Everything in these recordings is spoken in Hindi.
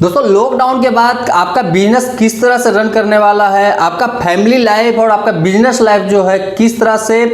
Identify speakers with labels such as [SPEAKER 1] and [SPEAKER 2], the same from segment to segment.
[SPEAKER 1] दोस्तों लॉकडाउन के बाद आपका बिजनेस किस तरह से रन करने वाला है, आपका फैमिली लाइफ और आपका बिजनेस लाइफ जो है किस तरह से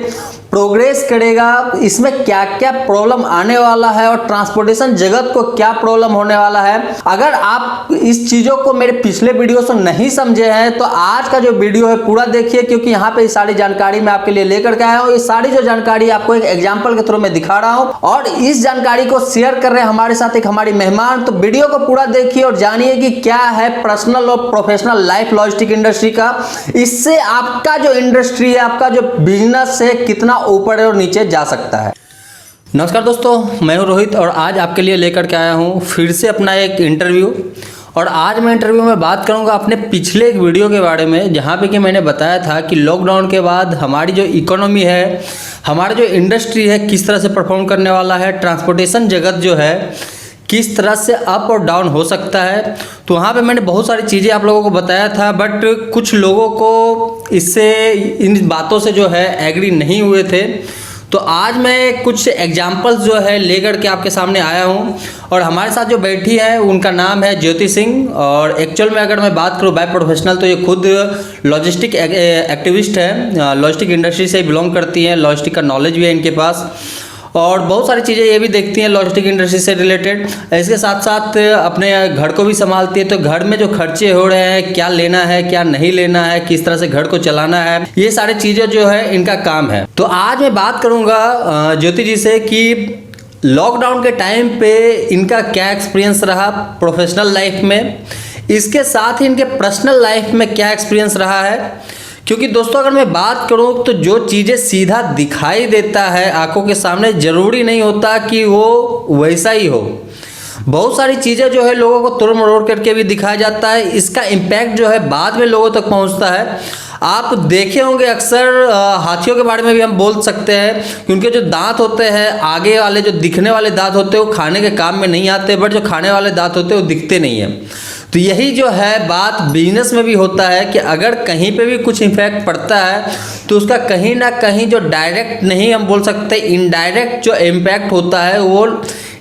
[SPEAKER 1] प्रोग्रेस करेगा, इसमें क्या क्या प्रॉब्लम आने वाला है और ट्रांसपोर्टेशन जगत को क्या प्रॉब्लम होने वाला है। अगर आप इस चीज़ों को मेरे पिछले वीडियो से नहीं समझे हैं तो आज का जो वीडियो है पूरा देखिए, क्योंकि यहाँ पे सारी जानकारी मैं आपके लिए लेकर के आया हूँ। ये सारी जो जानकारी आपको एक एग्जाम्पल के थ्रू में दिखा रहा हूँ और इस जानकारी को शेयर कर रहे हैं हमारे साथ एक हमारी मेहमान। तो वीडियो को पूरा देखिए और जानिए कि क्या है पर्सनल और प्रोफेशनल लाइफ लॉजिस्टिक इंडस्ट्री का। इससे आपका जो इंडस्ट्री है, आपका जो बिजनेस है, कितना ऊपर और नीचे जा सकता है। नमस्कार दोस्तों, मैं हूं रोहित और आज आपके लिए लेकर के आया हूं फिर से अपना एक इंटरव्यू। और आज मैं इंटरव्यू में बात करूंगा अपने पिछले एक वीडियो के बारे में, जहां पे कि मैंने बताया था कि लॉकडाउन के बाद हमारी जो इकोनॉमी है, हमारा जो इंडस्ट्री है किस तरह से परफॉर्म करने वाला है, ट्रांसपोर्टेशन जगत जो है किस तरह से अप और डाउन हो सकता है। तो वहाँ पे मैंने बहुत सारी चीज़ें आप लोगों को बताया था, बट कुछ लोगों को इससे इन बातों से जो है एग्री नहीं हुए थे। तो आज मैं कुछ एग्जाम्पल्स जो है लेकर के आपके सामने आया हूँ और हमारे साथ जो बैठी है उनका नाम है ज्योति सिंह। और एक्चुअल में अगर मैं बात करूँ बाय प्रोफेशनल तो ये खुद लॉजिस्टिक एक्टिविस्ट है, लॉजिस्टिक इंडस्ट्री से बिलोंग करती हैं, लॉजिस्टिक का नॉलेज भी है इनके पास और बहुत सारी चीज़ें ये भी देखती हैं लॉजिस्टिक इंडस्ट्री से रिलेटेड। इसके साथ साथ अपने घर को भी संभालती है। तो घर में जो खर्चे हो रहे हैं, क्या लेना है क्या नहीं लेना है, किस तरह से घर को चलाना है, ये सारी चीज़ें जो है इनका काम है। तो आज मैं बात करूँगा ज्योति जी से कि लॉकडाउन के टाइम पे इनका क्या एक्सपीरियंस रहा प्रोफेशनल लाइफ में, इसके साथ ही इनके पर्सनल लाइफ में क्या एक्सपीरियंस रहा है। क्योंकि दोस्तों अगर मैं बात करूं तो जो चीज़ें सीधा दिखाई देता है आंखों के सामने, ज़रूरी नहीं होता कि वो वैसा ही हो। बहुत सारी चीज़ें जो है लोगों को तोड़ मरोड़ करके भी दिखाया जाता है, इसका इम्पैक्ट जो है बाद में लोगों तक पहुंचता है। आप देखे होंगे अक्सर हाथियों के बारे में भी हम बोल सकते हैं कि उनके जो दांत होते हैं, आगे वाले जो दिखने वाले दांत होते हैं वो खाने के काम में नहीं आते, बट जो खाने वाले दांत होते हैं वो दिखते नहीं हैं। तो यही जो है बात बिजनेस में भी होता है कि अगर कहीं पे भी कुछ इम्पैक्ट पड़ता है तो उसका कहीं ना कहीं जो डायरेक्ट नहीं हम बोल सकते, इनडायरेक्ट जो इम्पैक्ट होता है वो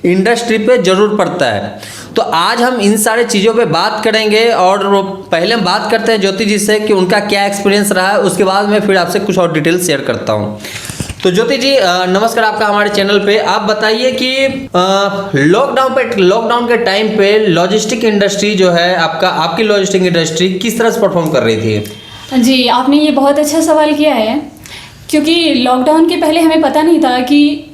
[SPEAKER 1] इंडस्ट्री पे ज़रूर पड़ता है। तो आज हम इन सारे चीज़ों पे बात करेंगे और पहले हम बात करते हैं ज्योति जी से कि उनका क्या एक्सपीरियंस रहा है, उसके बाद मैं फिर आपसे कुछ और डिटेल शेयर करता हूँ। तो ज्योति जी नमस्कार आपका हमारे चैनल पे। आप बताइए कि लॉकडाउन के टाइम पे लॉजिस्टिक इंडस्ट्री जो है आपकी लॉजिस्टिक इंडस्ट्री किस तरह से परफॉर्म कर रही थी?
[SPEAKER 2] जी, आपने ये बहुत अच्छा सवाल किया है, क्योंकि लॉकडाउन के पहले हमें पता नहीं था कि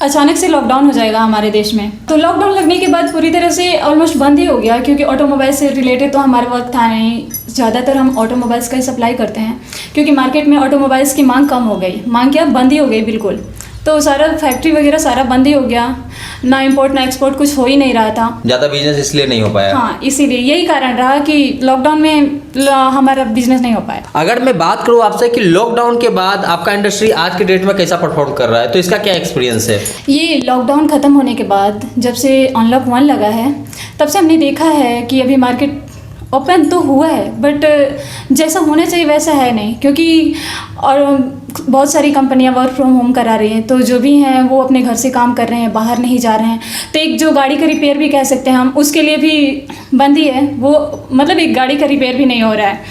[SPEAKER 2] अचानक से लॉकडाउन हो जाएगा हमारे देश में। तो लॉकडाउन लगने के बाद पूरी तरह से ऑलमोस्ट बंद ही हो गया, क्योंकि ऑटोमोबाइल से रिलेटेड तो हमारे वक्त था नहीं। ज़्यादातर हम ऑटोमोबाइल्स का ही सप्लाई करते हैं, क्योंकि मार्केट में ऑटोमोबाइल्स की मांग कम हो गई, मांग क्या बंद ही हो गई बिल्कुल। तो सारा फैक्ट्री वगैरह सारा बंद ही हो गया, ना इंपोर्ट ना एक्सपोर्ट कुछ हो ही नहीं रहा था,
[SPEAKER 1] ज़्यादा बिजनेस इसलिए नहीं हो पाया।
[SPEAKER 2] हाँ, इसीलिए यही कारण रहा कि लॉकडाउन में हमारा बिजनेस नहीं हो पाया।
[SPEAKER 1] अगर मैं बात करूँ आपसे कि लॉकडाउन के बाद आपका इंडस्ट्री आज के डेट में कैसा परफॉर्म कर रहा है, तो इसका क्या एक्सपीरियंस है?
[SPEAKER 2] ये लॉकडाउन ख़त्म होने के बाद जब से अनलॉक 1 लगा है तब से हमने देखा है कि अभी मार्केट ओपन तो हुआ है, बट जैसा होना चाहिए वैसा है नहीं, क्योंकि और बहुत सारी कंपनियां वर्क फ्रॉम होम करा रही हैं। तो जो भी हैं वो अपने घर से काम कर रहे हैं, बाहर नहीं जा रहे हैं। तो एक जो गाड़ी का रिपेयर भी कह सकते हैं हम, उसके लिए भी बंद ही है वो, मतलब एक गाड़ी का रिपेयर भी नहीं हो रहा है।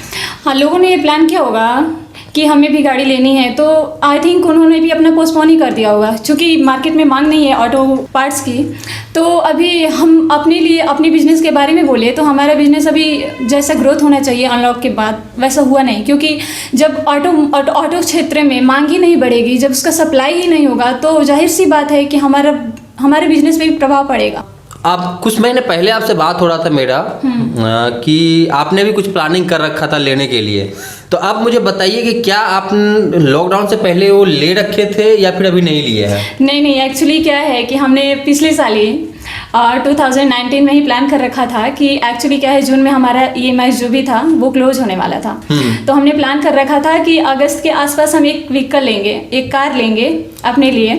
[SPEAKER 2] हाँ, लोगों ने ये प्लान किया होगा कि हमें भी गाड़ी लेनी है, तो आई थिंक उन्होंने भी अपना पोस्टपोन ही कर दिया होगा, क्योंकि मार्केट में मांग नहीं है ऑटो पार्ट्स की। तो अभी हम अपने लिए अपने बिजनेस के बारे में बोले तो हमारा बिजनेस अभी जैसा ग्रोथ होना चाहिए अनलॉक के बाद वैसा हुआ नहीं, क्योंकि जब ऑटो क्षेत्र में मांग ही नहीं बढ़ेगी, जब उसका सप्लाई ही नहीं होगा, तो जाहिर सी बात है कि हमारे बिजनेस पे भी प्रभाव पड़ेगा।
[SPEAKER 1] आप कुछ महीने पहले आपसे बात हो रहा था मेरा कि आपने भी कुछ प्लानिंग कर रखा था लेने के लिए। तो आप मुझे बताइए कि क्या आप लॉकडाउन से पहले वो ले रखे थे या फिर अभी नहीं लिए हैं?
[SPEAKER 2] नहीं, एक्चुअली क्या है कि हमने पिछले साल ही 2019 में ही प्लान कर रखा था कि एक्चुअली क्या है, जून में हमारा EMI जो भी था वो क्लोज होने वाला था। तो हमने प्लान कर रखा था कि अगस्त के आसपास हम एक व्हीकल लेंगे, एक कार लेंगे अपने लिए,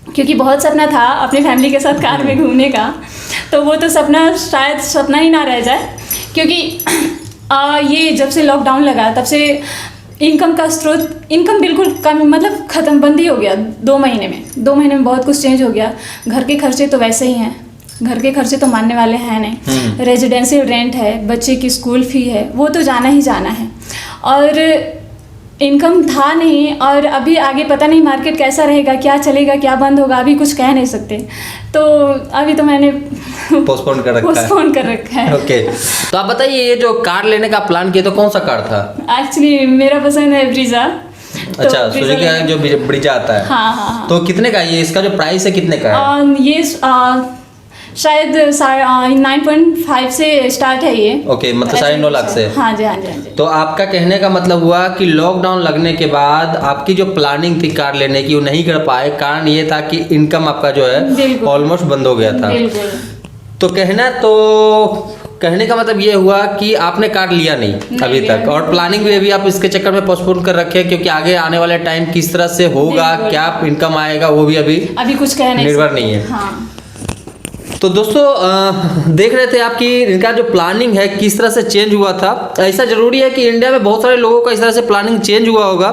[SPEAKER 2] क्योंकि बहुत सपना था अपने फैमिली के साथ कार में घूमने का। तो वो तो सपना शायद सपना ही ना रह जाए, क्योंकि ये जब से लॉकडाउन लगा तब से इनकम का स्रोत, इनकम बिल्कुल कम, मतलब ख़त्म, बंद ही हो गया 2 महीने में। 2 महीने में बहुत कुछ चेंज हो गया। घर के खर्चे तो वैसे ही हैं, घर के खर्चे तो मानने वाले हैं नहीं, रेजिडेंशियल रेंट है, बच्चे की स्कूल फी है, वो तो जाना ही जाना है, और इनकम था नहीं, और अभी आगे पता नहीं मार्केट कैसा रहेगा, क्या चलेगा, क्या बंद होगा, अभी कुछ कह नहीं सकते। तो अभी तो मैंने
[SPEAKER 1] पोस्टपोन कर
[SPEAKER 2] रखा है।
[SPEAKER 1] ओके, तो आप बताइए, ये जो कार लेने का प्लान किया तो कौन सा कार था?
[SPEAKER 2] एक्चुअली मेरा पसंद है ब्रीजा।
[SPEAKER 1] अच्छा, सुजुकी का जो ब्रीजा आता है।
[SPEAKER 2] हाँ।
[SPEAKER 1] तो कितने का है ये? इसका जो प्राइस है कितने का है?
[SPEAKER 2] ये शायद 9.5 से स्टार्ट है ये।
[SPEAKER 1] ओके, मतलब 9.5 लाख से।
[SPEAKER 2] हाँ जी।
[SPEAKER 1] तो आपका कहने का मतलब हुआ कि लॉकडाउन लगने के बाद आपकी जो प्लानिंग थी कार लेने की वो नहीं कर पाए, कारण ये था कि इनकम आपका जो है ऑलमोस्ट बंद हो गया था। तो कहने का मतलब ये हुआ कि आपने कार लिया नहीं अभी तक, और प्लानिंग भी अभी आप इसके चक्कर में पोस्टपोन कर रखे हैं, क्योंकि आगे आने वाले टाइम किस तरह से होगा, क्या इनकम आएगा, वो भी अभी
[SPEAKER 2] कुछ कह नहीं
[SPEAKER 1] निर्भर नहीं है।
[SPEAKER 2] हाँ।
[SPEAKER 1] तो दोस्तों देख रहे थे आपकी इनका जो प्लानिंग है किस तरह से चेंज हुआ था। ऐसा जरूरी है कि इंडिया में बहुत सारे लोगों का इस तरह से प्लानिंग चेंज हुआ होगा।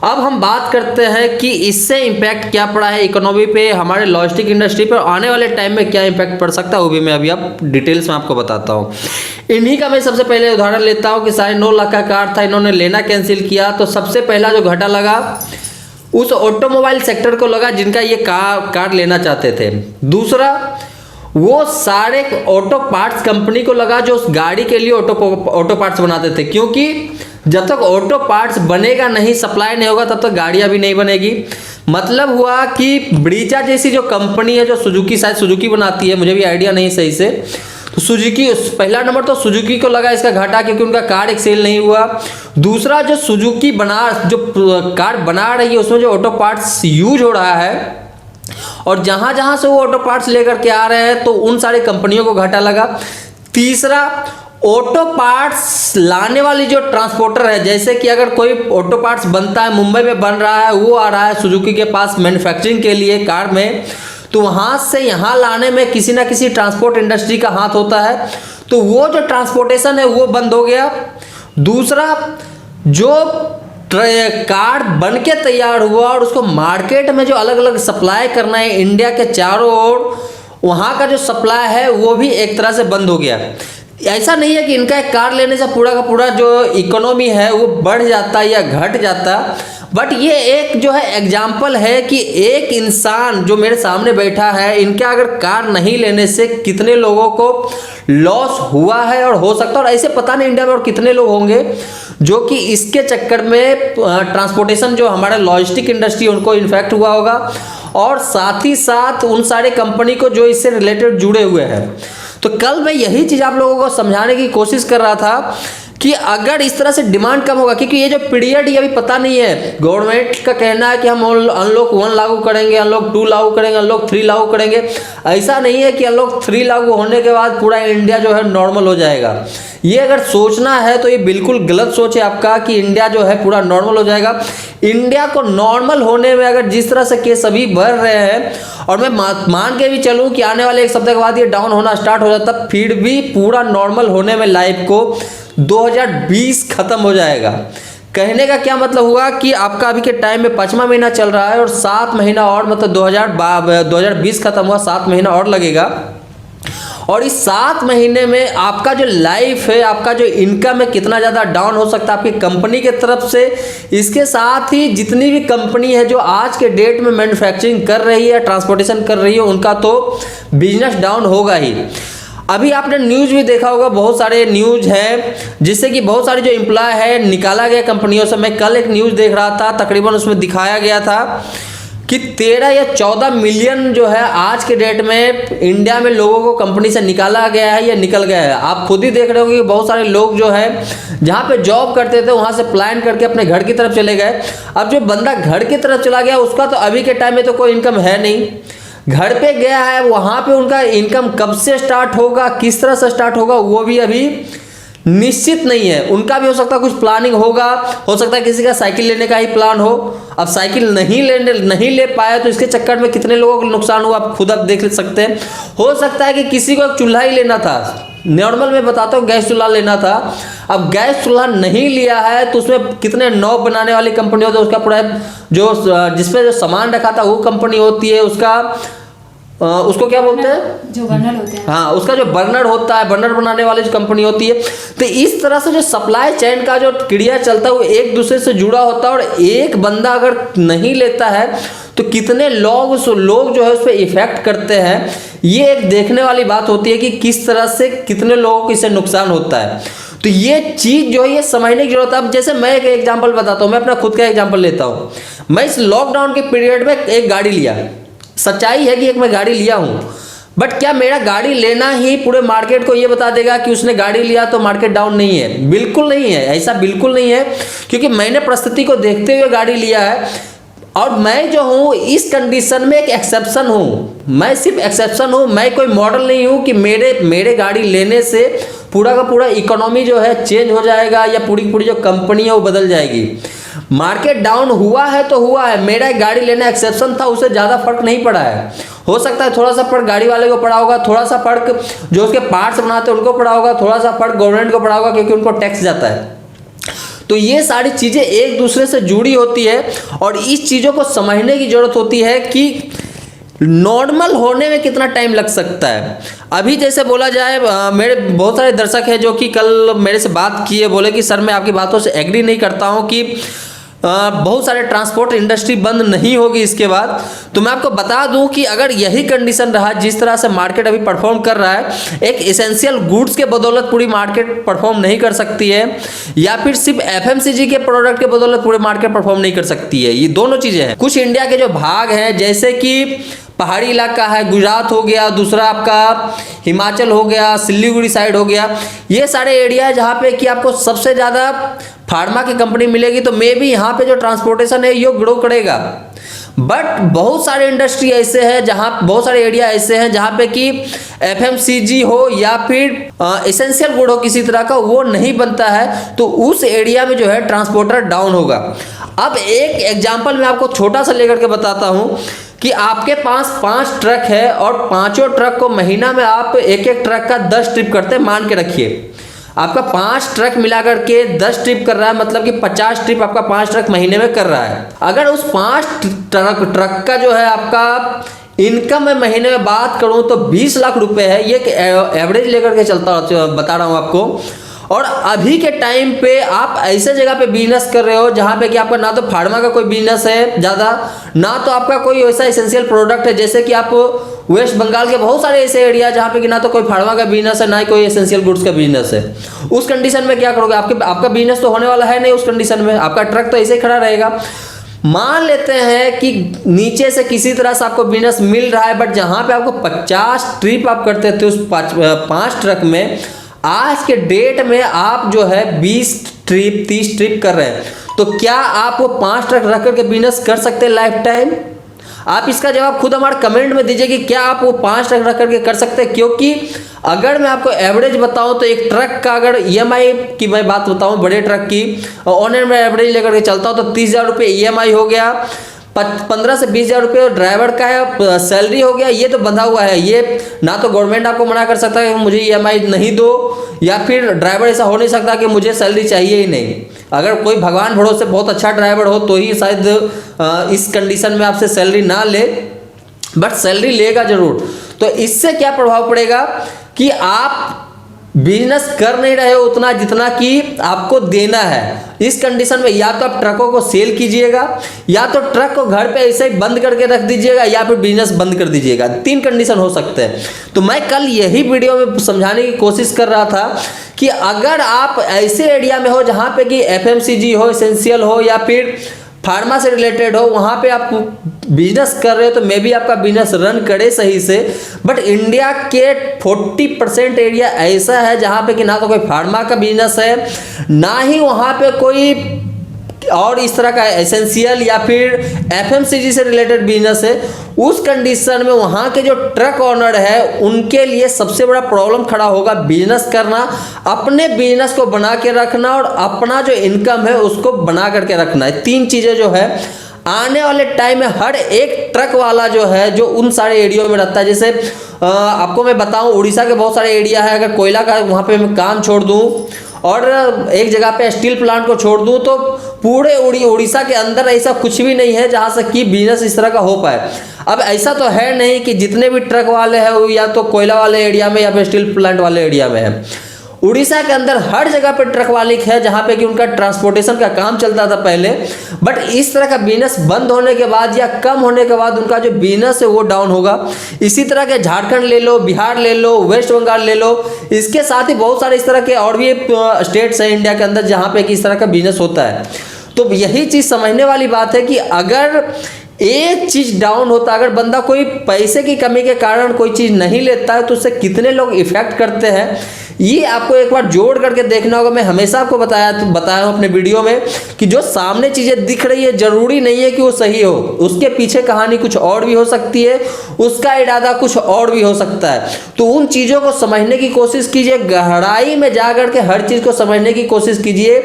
[SPEAKER 1] अब हम बात करते हैं कि इससे इम्पैक्ट क्या पड़ा है इकोनॉमी पे, हमारे लॉजिस्टिक इंडस्ट्री पे, आने वाले टाइम में क्या इम्पैक्ट पड़ सकता है, वो भी मैं अभी आप डिटेल्स में आपको बताता हूँ। इन्हीं का मैं सबसे पहले उदाहरण लेता हूँ कि 9.5 लाख का कार था, इन्होंने लेना कैंसिल किया। तो सबसे पहला जो घाटा लगा उस ऑटोमोबाइल सेक्टर को लगा जिनका ये कार लेना चाहते थे। दूसरा, वो सारे ऑटो पार्ट्स कंपनी को लगा जो उस गाड़ी के लिए ऑटो पार्ट्स बनाते थे, क्योंकि जब तक ऑटो पार्ट्स बनेगा नहीं, सप्लाई नहीं होगा, तब तक गाड़ियां भी नहीं बनेगी। मतलब हुआ कि ब्रीजा जैसी जो कंपनी है, जो सुजुकी, शायद सुजुकी बनाती है, मुझे भी आइडिया नहीं सही से, तो सुजुकी पहला नंबर तो सुजुकी को लगा इसका घाटा, क्योंकि उनका कार एक सेल नहीं हुआ। दूसरा, जो सुजुकी जो कार बना रही है उसमें जो ऑटो पार्ट्स यूज हो रहा है, और जहां जहां से वो ऑटो पार्ट्स लेकर के आ रहे हैं, तो उन सारी कंपनियों को घाटा लगा। तीसरा, ऑटो पार्ट्स लाने वाली जो ट्रांसपोर्टर है, जैसे कि अगर कोई ऑटो पार्ट्स बनता है, मुंबई में बन रहा है, वो आ रहा है सुजुकी के पास मैन्युफैक्चरिंग के लिए कार में, तो वहां से यहाँ लाने में किसी ना किसी ट्रांसपोर्ट इंडस्ट्री का हाथ होता है, तो वो जो ट्रांसपोर्टेशन है वो बंद हो गया। दूसरा, जो कार बन के तैयार हुआ और उसको मार्केट में जो अलग अलग सप्लाई करना है इंडिया के चारों ओर, वहाँ का जो सप्लाई है वो भी एक तरह से बंद हो गया। ऐसा नहीं है कि इनका एक कार लेने से पूरा का पूरा जो इकोनॉमी है वो बढ़ जाता या घट जाता, बट ये एक जो है एग्जाम्पल है कि एक इंसान जो मेरे सामने बैठा है, इनके अगर कार नहीं लेने से कितने लोगों को लॉस हुआ है और हो सकता है, और ऐसे पता नहीं इंडिया में और कितने लोग होंगे जो कि इसके चक्कर में ट्रांसपोर्टेशन जो हमारा लॉजिस्टिक इंडस्ट्री उनको इन्फेक्ट हुआ होगा, और साथ ही साथ उन सारे कंपनी को जो इससे रिलेटेड जुड़े हुए हैं। तो कल मैं यही चीज़ आप लोगों को समझाने की कोशिश कर रहा था कि अगर इस तरह से डिमांड कम होगा, क्योंकि ये जो पीरियड ये अभी पता नहीं है, गवर्नमेंट का कहना है कि हम अनलॉक 1 लागू करेंगे, अनलॉक 2 लागू करेंगे, अनलॉक 3 लागू करेंगे। ऐसा नहीं है कि अनलॉक 3 लागू होने के बाद पूरा इंडिया जो है नॉर्मल हो जाएगा। ये अगर सोचना है तो ये बिल्कुल गलत सोच है आपका कि इंडिया जो है पूरा नॉर्मल हो जाएगा। इंडिया को नॉर्मल होने में अगर जिस तरह से केस अभी बढ़ रहे हैं, और मैं मान के भी चलूँ कि आने वाले एक सप्ताह के बाद ये डाउन होना स्टार्ट हो जाता, फिर भी पूरा नॉर्मल होने में लाइफ को 2020 खत्म हो जाएगा। कहने का क्या मतलब हुआ कि आपका अभी के टाइम में 5वां महीना चल रहा है और 7 महीना और, मतलब 2020 खत्म हुआ, 7 महीना और लगेगा, और इस 7 महीने में आपका जो लाइफ है, आपका जो इनकम है, कितना ज़्यादा डाउन हो सकता है आपकी कंपनी की तरफ से। इसके साथ ही जितनी भी कंपनी है जो आज के डेट में मैन्युफैक्चरिंग कर रही है, ट्रांसपोर्टेशन कर रही है, उनका तो बिजनेस डाउन होगा ही। अभी आपने न्यूज़ भी देखा होगा, बहुत सारे न्यूज़ हैं जिससे कि बहुत सारे जो एम्प्लॉय है निकाला गया कंपनियों से। मैं कल एक न्यूज़ देख रहा था, तकरीबन उसमें दिखाया गया था कि 13 या 14 मिलियन जो है आज के डेट में इंडिया में लोगों को कंपनी से निकाला गया है या निकल गया है। आप खुद ही देख रहे होंगे कि बहुत सारे लोग जो है जहाँ पे जॉब करते थे वहाँ से प्लान करके अपने घर की तरफ चले गए। अब जो बंदा घर की तरफ चला गया उसका तो अभी के टाइम में तो कोई इनकम है नहीं, घर पे गया है, वहाँ पे उनका इनकम कब से स्टार्ट होगा, किस तरह से स्टार्ट होगा, वो भी अभी निश्चित नहीं है। उनका भी हो सकता है कुछ प्लानिंग होगा, हो सकता है किसी का साइकिल लेने का ही प्लान हो। अब साइकिल नहीं ले पाया तो इसके चक्कर में कितने लोगों को नुकसान हुआ आप खुद अब देख सकते हैं। हो सकता है कि किसी को एक चूल्हा ही लेना था, नॉर्मल में बताता हूँ गैस चूल्हा लेना था, अब गैस चूल्हा नहीं लिया है तो उसमें कितने नॉब बनाने वाली कंपनी होती है, उसका पूरा जो जिसपे जो सामान रखा था वो कंपनी होती है, उसका उसको क्या बोलते हैं,
[SPEAKER 2] जो बर्नर होते हैं,
[SPEAKER 1] हाँ उसका जो बर्नर होता है, बर्नर बनाने वाली जो कंपनी होती है। तो इस तरह से जो सप्लाई चेन का जो क्रिया चलता है वो एक दूसरे से जुड़ा होता है, और एक बंदा अगर नहीं लेता है तो कितने लोग जो है उस पर इफेक्ट करते हैं। ये एक देखने वाली बात होती है कि किस तरह से कितने लोगों को इससे नुकसान होता है। तो ये चीज जो है ये समझने की जरूरत है। अब जैसे मैं एक एग्जांपल बताता हूँ, मैं अपना खुद का एग्जांपल लेता हूँ। मैं इस लॉकडाउन के पीरियड में एक गाड़ी लिया, सच्चाई है कि एक मैं गाड़ी लिया हूँ, बट क्या मेरा गाड़ी लेना ही पूरे मार्केट को ये बता देगा कि उसने गाड़ी लिया तो मार्केट डाउन नहीं है? बिल्कुल नहीं है, ऐसा बिल्कुल नहीं है, क्योंकि मैंने परिस्थिति को देखते हुए गाड़ी लिया है। और मैं जो हूँ इस कंडीशन में एक एक्सेप्शन हूँ, मैं सिर्फ एक्सेप्शन हूँ, मैं कोई मॉडल नहीं हूँ कि मेरे गाड़ी लेने से पूरा का पूरा इकोनॉमी जो है चेंज हो जाएगा या पूरी जो कंपनी है वो बदल जाएगी। मार्केट डाउन हुआ है तो हुआ है, मेरा एक गाड़ी लेना एक्सेप्शन था, उससे ज़्यादा फर्क नहीं पड़ा है। हो सकता है थोड़ा सा फर्क गाड़ी वाले को पड़ा होगा, थोड़ा सा फर्क जो उसके पार्ट्स बनाते हैं उनको पड़ा होगा, थोड़ा सा फर्क गवर्नमेंट को पड़ा होगा क्योंकि उनको टैक्स जाता है। तो ये सारी चीज़ें एक दूसरे से जुड़ी होती है, और इस चीज़ों को समझने की जरूरत होती है कि नॉर्मल होने में कितना टाइम लग सकता है। अभी जैसे बोला जाए, मेरे बहुत सारे दर्शक हैं जो कि कल मेरे से बात किए, बोले कि सर मैं आपकी बातों से एग्री नहीं करता हूं कि बहुत सारे ट्रांसपोर्ट इंडस्ट्री बंद नहीं होगी इसके बाद। तो मैं आपको बता दूं कि अगर यही कंडीशन रहा, जिस तरह से मार्केट अभी परफॉर्म कर रहा है, एक एसेंशियल गुड्स के बदौलत पूरी मार्केट परफॉर्म नहीं कर सकती है, या फिर सिर्फ एफएमसीजी के प्रोडक्ट के बदौलत पूरी मार्केट परफॉर्म नहीं कर सकती है। ये दोनों चीजें हैं। कुछ इंडिया के जो भाग हैं, जैसे कि पहाड़ी इलाका है, गुजरात हो गया, दूसरा आपका हिमाचल हो गया, सिलीगुड़ी साइड हो गया, ये सारे एरिया है जहाँ पे कि आपको सबसे ज़्यादा फार्मा की कंपनी मिलेगी। तो मे बी यहाँ पे जो ट्रांसपोर्टेशन है ये ग्रो करेगा। बट बहुत सारे इंडस्ट्री ऐसे हैं जहाँ, बहुत सारे एरिया ऐसे हैं जहाँ पे कि एफएमसीजी हो या फिर एसेंशियल गुड हो किसी तरह का, वो नहीं बनता है, तो उस एरिया में जो है ट्रांसपोर्टर डाउन होगा। अब एक एग्जाम्पल मैं आपको छोटा सा लेकर के बताता हूँ कि आपके पास 5 ट्रक है और पांचों ट्रक को महीना में आप एक ट्रक का 10 ट्रिप करते हैं, मान के रखिए आपका 5 ट्रक मिलाकर के 10 ट्रिप कर रहा है, मतलब कि 50 ट्रिप आपका 5 ट्रक महीने में कर रहा है। अगर उस 5 ट्रक का जो है आपका इनकम में महीने में बात करूं तो 20 लाख रुपए है, ये एवरेज लेकर के चलता बता रहा हूं आपको। और अभी के टाइम पे आप ऐसे जगह पे बिजनेस कर रहे हो जहाँ पे कि आपका ना तो फार्मा का कोई बिजनेस है ज़्यादा, ना तो आपका कोई वैसा एसेंशियल प्रोडक्ट है। जैसे कि आप वेस्ट बंगाल के बहुत सारे ऐसे एरिया जहाँ पे कि ना तो कोई फार्मा का बिजनेस है, ना ही कोई एसेंशियल गुड्स का बिजनेस है। उस कंडीशन में क्या करोगे? आपका बिजनेस तो होने वाला है नहीं। उस कंडीशन में आपका ट्रक तो ऐसे ही खड़ा रहेगा। मान लेते हैं कि नीचे से किसी तरह से आपको बिजनेस मिल रहा है, बट जहाँ पे आपको 50 ट्रिप आप करते थे उस 5 ट्रक में, आज के डेट में आप जो है 20 ट्रिप 30 ट्रिप कर रहे हैं, तो क्या आप वो 5 ट्रक रख करके बिजनेस कर सकते हैं लाइफ टाइम? आप इसका जवाब खुद हमारे कमेंट में दीजिए कि क्या आप वो 5 ट्रक रख करके कर सकते हैं। क्योंकि अगर मैं आपको एवरेज बताऊं तो एक ट्रक का अगर ईएमआई की मैं बात बताऊं, बड़े ट्रक की ऑन एंड में एवरेज लेकर के चलता हूं तो 30,000 रुपये ईएमआई हो गया, 15 से 20,000 रुपये ड्राइवर का सैलरी हो गया। ये तो बंधा हुआ है, ये ना तो गवर्नमेंट आपको मना कर सकता है कि मुझे ईएमआई नहीं दो, या फिर ड्राइवर ऐसा हो नहीं सकता कि मुझे सैलरी चाहिए ही नहीं। अगर कोई भगवान भरोसे बहुत अच्छा ड्राइवर हो तो ही शायद इस कंडीशन में आपसे सैलरी ना ले, बट सैलरी लेगा जरूर। तो इससे क्या प्रभाव पड़ेगा कि आप बिजनेस कर नहीं रहे हो उतना जितना कि आपको देना है। इस कंडीशन में या तो आप ट्रकों को सेल कीजिएगा, या तो ट्रक को घर पे ऐसे ही बंद करके रख दीजिएगा, या फिर बिजनेस बंद कर दीजिएगा। 3 कंडीशन हो सकते हैं। तो मैं कल यही वीडियो में समझाने की कोशिश कर रहा था कि अगर आप ऐसे एरिया में हो जहाँ पे कि एफएमसीजी हो, एसेंशियल हो, या फिर फार्मा से रिलेटेड हो, वहाँ पे आप बिजनेस कर रहे हो, तो मे बी आपका बिजनेस रन करे सही से। बट इंडिया के 40% एरिया ऐसा है जहाँ पे कि ना तो कोई फार्मा का बिजनेस है, ना ही वहाँ पे कोई और इस तरह का एसेंशियल या फिर एफएमसीजी से रिलेटेड बिजनेस है। उस कंडीशन में वहाँ के जो ट्रक ओनर है उनके लिए सबसे बड़ा प्रॉब्लम खड़ा होगा बिजनेस करना, अपने बिजनेस को बना के रखना और अपना जो इनकम है उसको बना करके रखना है। 3 चीज़ें जो है आने वाले टाइम में हर एक ट्रक वाला जो है जो उन सारे एरिया में रहता है। जैसे आपको मैं बताऊं, उड़ीसा के बहुत सारे एरिया है, अगर कोयला का वहाँ पे मैं काम छोड़ दूं और एक जगह पे स्टील प्लांट को छोड़ दूं तो पूरे उड़ीसा के अंदर ऐसा कुछ भी नहीं है जहां से कि बिजनेस इस तरह का हो पाए। अब ऐसा तो है नहीं कि जितने भी ट्रक वाले हैं वो या तो कोयला वाले एरिया में या फिर स्टील प्लांट वाले एरिया में है। उड़ीसा के अंदर हर जगह पे ट्रक मालिक है जहां पे कि उनका ट्रांसपोर्टेशन का काम चलता था पहले, बट इस तरह का बिजनेस बंद होने के बाद या कम होने के बाद उनका जो बिजनेस है वो डाउन होगा। इसी तरह के झारखंड ले लो, बिहार ले लो, वेस्ट बंगाल ले लो, इसके साथ ही बहुत सारे इस तरह के और भी स्टेट्स हैं इंडिया के अंदर जहां पे कि इस तरह का बिजनेस होता है। तो यही चीज समझने वाली बात है कि अगर एक चीज डाउन होता, अगर बंदा कोई पैसे की कमी के कारण कोई चीज नहीं लेता है तो उससे कितने लोग इफेक्ट करते हैं, ये आपको एक बार जोड़ करके देखना होगा। मैं हमेशा आपको बताया हूं अपने वीडियो में कि जो सामने चीजें दिख रही है जरूरी नहीं है कि वो सही हो, उसके पीछे कहानी कुछ और भी हो सकती है, उसका इरादा कुछ और भी हो सकता है। तो उन चीजों को समझने की कोशिश कीजिए, गहराई में जाकर के हर चीज को समझने की कोशिश कीजिए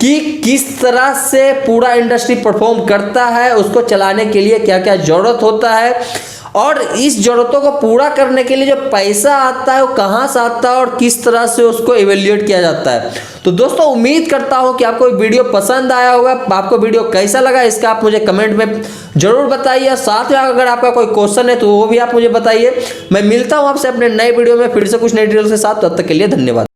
[SPEAKER 1] कि किस तरह से पूरा इंडस्ट्री परफॉर्म करता है, उसको चलाने के लिए क्या क्या जरूरत होता है और इस जरूरतों को पूरा करने के लिए जो पैसा आता है वो कहाँ से आता है और किस तरह से उसको इवेल्युएट किया जाता है। तो दोस्तों उम्मीद करता हूं कि आपको वीडियो पसंद आया होगा। आपको वीडियो कैसा लगा इसका आप मुझे कमेंट में जरूर बताइए। साथ में अगर आपका कोई क्वेश्चन है तो वो भी आप मुझे बताइए। मैं मिलता हूं आपसे अपने नए वीडियो में फिर से कुछ नई डिटेल्स के साथ। तब तक के लिए धन्यवाद।